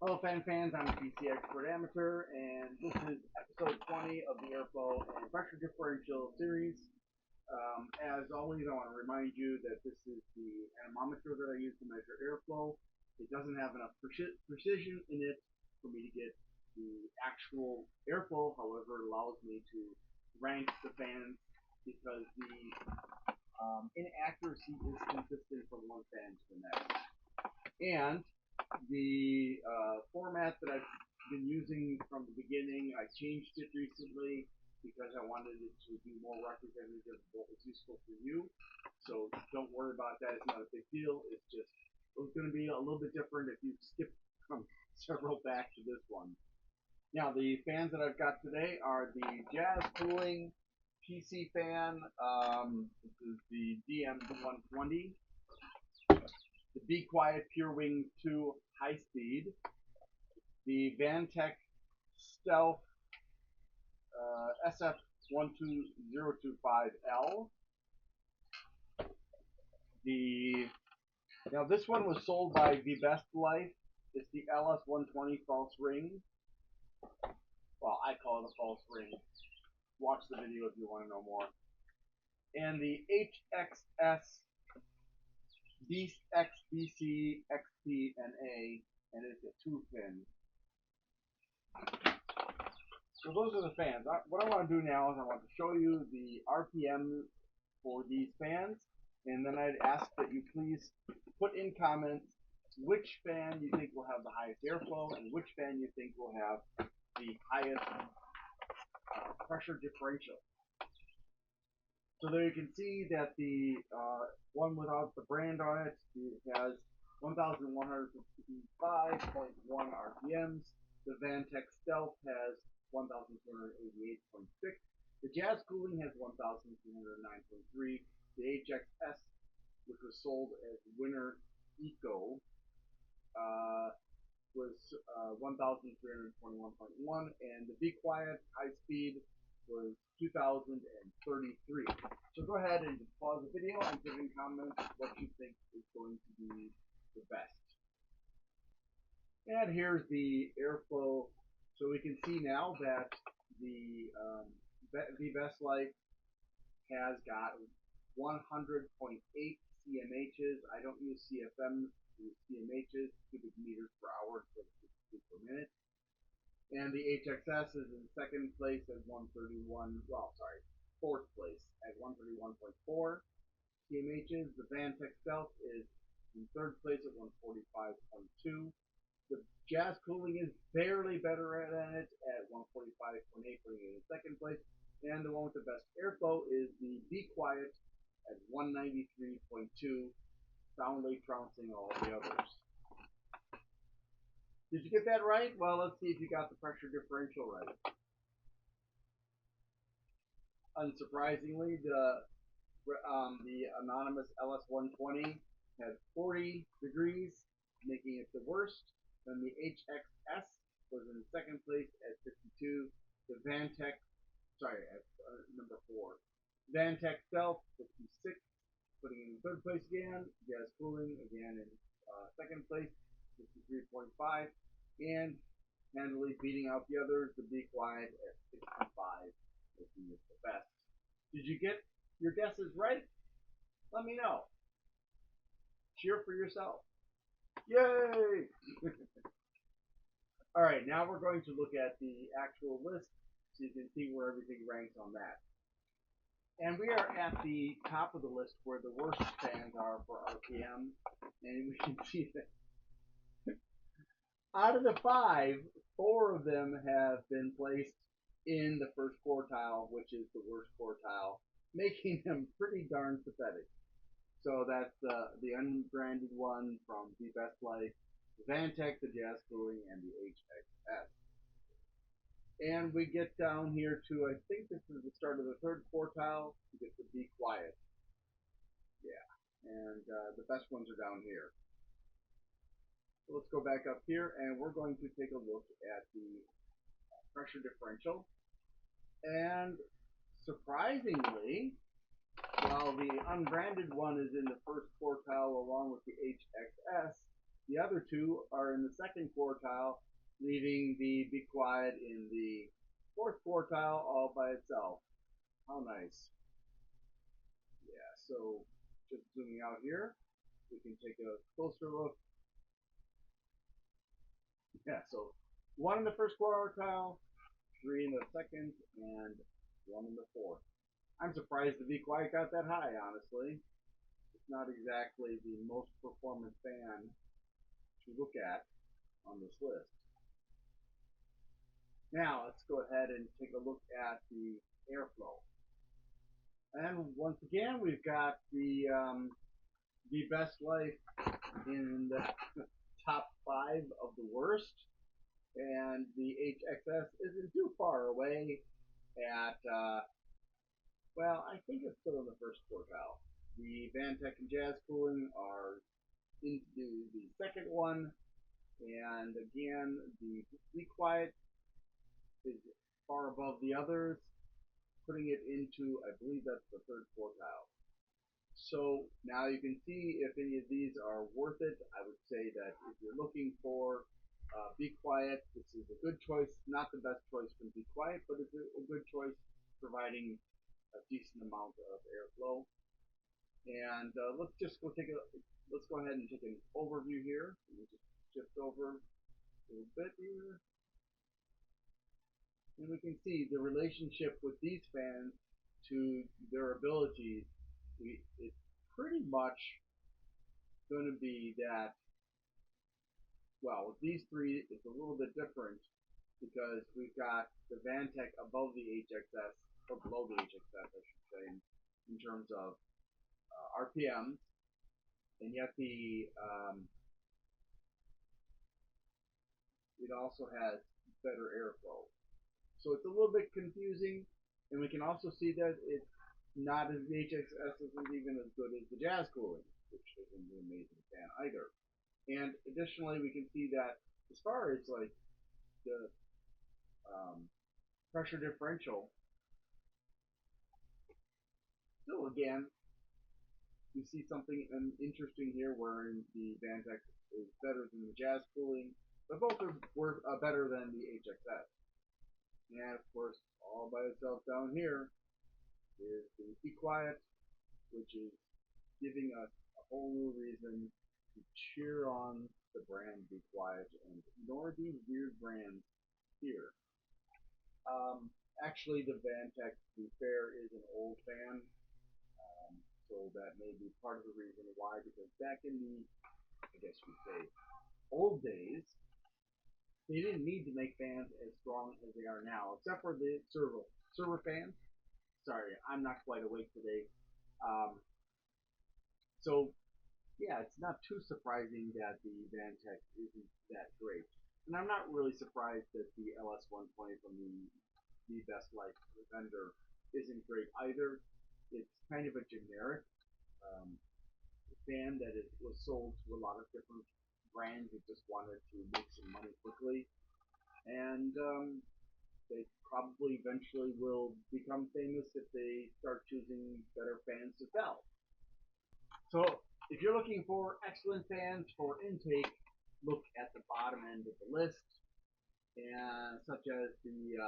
Hello fans, I'm a PC Expert Amateur, and this is episode 20 of the Airflow and Pressure Differential series. As always, I want to remind you that this is the anemometer that I use to measure airflow. It doesn't have enough precision in it for me to get the actual airflow. However, it allows me to rank the fans because the inaccuracy is consistent from one fan to the next. And the format that I've been using from the beginning, I changed it recently because I wanted it to be more representative of what was useful for you. So don't worry about that. It's not a big deal. It's just it's going to be a little bit different if you skip from several back to this one. Now the fans that I've got today are the JazzCooling PC fan. This is the DM-120. The Be Quiet Pure Wing 2 High Speed, the Vantec Stealth SF12025L. Now this one was sold by The Best Life. It's the LS120 false ring. Well, I call it a false ring. Watch the video if you want to know more. And the HXS-BXBC-XT-NA, and it's a 2-fin. So those are the fans. What I want to do now is I want to show you the RPM for these fans, and then I'd ask that you please put in comments which fan you think will have the highest airflow and which fan you think will have the highest pressure differential. So there you can see that the one without the brand on it has 1,155.1 RPMs. The Vantec Stealth has 1,288.6. The JazzCooling has 1,209.3. The HXS, which was sold as Winner Eco, was 1,321.1, and the Be Quiet High Speed was 2,033. So go ahead and pause the video and put in comments what you think is going to be the best. And here's the airflow. So we can see now that the Best Light has got 100.8 CMHs. I don't use CFMs, I use CMHs, cubic meters per hour, so per minute. And the HXS is in second place at 131, fourth place at 131.4 CMHs. The Vantec Stealth is in third place at 145.2. The JazzCooling is barely better than it at 145.8, putting it in second place. And the one with the best airflow is the Be Quiet at 193.2, soundly trouncing all the others. Did you get that right? Well, let's see if you got the pressure differential right. Unsurprisingly, the anonymous LS120 has 40 degrees, making it the worst. Then the HXS was in second place at 52. The Vantec, at number 4. Vantec Stealth, 56, putting it in third place again. JazzCooling again in second place, 63.5. And handily beating out the others, the Be Quiet at 65, making it the best. Did you get your guesses right? Let me know. Cheer for yourself. Yay! All right, now we're going to look at the actual list so you can see where everything ranks on that. And we are at the top of the list where the worst fans are for RPM, and we can see that out of the 5, 4 of them have been placed in the first quartile, which is the worst quartile, making them pretty darn pathetic. So that's the unbranded one from The Best Life, the Vantec, the JazzCooling, and the HXS. And we get down here to, I think this is the start of the third quartile, to get to Be Quiet. Yeah, and the best ones are down here. So let's go back up here, and we're going to take a look at the pressure differential. And surprisingly, while the unbranded one is in the first quartile along with the HXS, The other two are in the second quartile, leaving the Be Quiet in the fourth quartile all by itself. How nice. Yeah, so just zooming out here, we can take a closer look. Yeah, so one in the first quartile, three in the second, and one in the fourth. I'm surprised the Be Quiet got that high, honestly. It's not exactly the most performant fan to look at on this list. Now let's go ahead and take a look at the airflow. And once again, we've got the best life in the top 5 of the worst, and the HXS isn't too far away at well, I think it's still in the first quartile. The Vantec and JazzCooling are into the second one, and again, the Be Quiet is far above the others, putting it into, I believe that's the third quartile. So now you can see if any of these are worth it. I would say that if you're looking for Be Quiet, this is a good choice. Not the best choice from Be Quiet, but it's a good choice, providing a decent amount of airflow. And let's just go take a let's go ahead and take an overview here. We'll just shift over a little bit here, and we can see the relationship with these fans to their abilities. It's pretty much going to be that. Well, with these three, it's a little bit different because we've got the Vantec above the HXS, or below the HXS, I should say, in terms of RPM, and yet it also has better airflow. So it's a little bit confusing, and we can also see that it's not as the HXS isn't even as good as the JazzCooling, which isn't an amazing fan either. And additionally, we can see that as far as like the pressure differential, still again, we see something interesting here where the Vantec is better than the JazzCooling, but both are better than the HXS. And of course, all by itself down here is the Be Quiet, which is giving us a whole new reason to cheer on the brand Be Quiet and ignore these weird brands here. Actually, the Vantec, to be fair, is an old fan, so that may be part of the reason why. Because back in the, I guess we say, old days, they didn't need to make fans as strong as they are now, except for the server fans. Sorry, I'm not quite awake today. Um, so yeah, it's not too surprising that the Vantec isn't that great. And I'm not really surprised that the LS-120 from the Best Life vendor isn't great either. It's kind of a generic um, fan that it was sold to a lot of different brands that just wanted to make some money quickly. And they probably eventually will become famous if they start choosing better fans to sell. So if you're looking for excellent fans for intake, look at the bottom end of the list, and such as the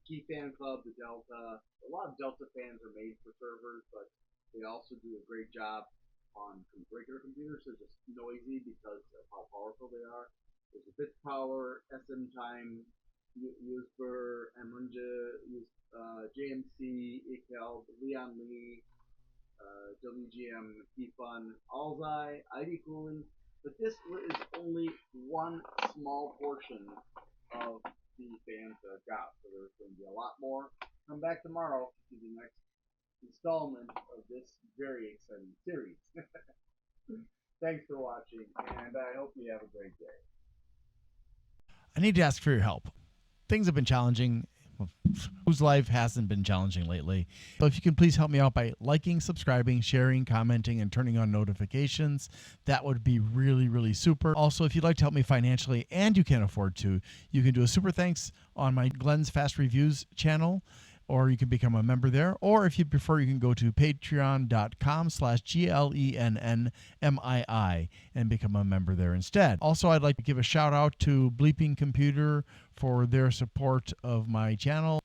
Key Fan Club, the Delta. A lot of Delta fans are made for servers, but they also do a great job on regular computers. They're just noisy because of how powerful they are. There's a bit power, SM Time, Usber, Emunja, JMC, ICAL, Leon Lee, WGM, Defun, Alzai, ID Cooling, but this is only one small portion of the fans that I've got. So there's going to be a lot more. Come back tomorrow to the next installment of this very exciting series. Thanks for watching, and I hope you have a great day. I need to ask for your help. Things have been challenging. Whose life hasn't been challenging lately? So if you can please help me out by liking, subscribing, sharing, commenting, and turning on notifications, that would be really, really super. Also, if you'd like to help me financially and you can't afford to, you can do a super thanks on my Glenn's Fast Reviews channel. or you can become a member there. Or if you prefer, you can go to patreon.com/GLENNMII and become a member there instead. Also, I'd like to give a shout out to Bleeping Computer for their support of my channel.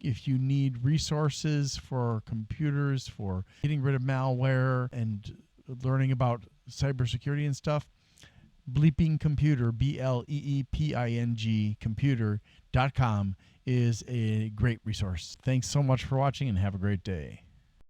If you need resources for computers, for getting rid of malware and learning about cybersecurity and stuff, Bleeping Computer, BLEEPING computer.com is a great resource. Thanks so much for watching and have a great day.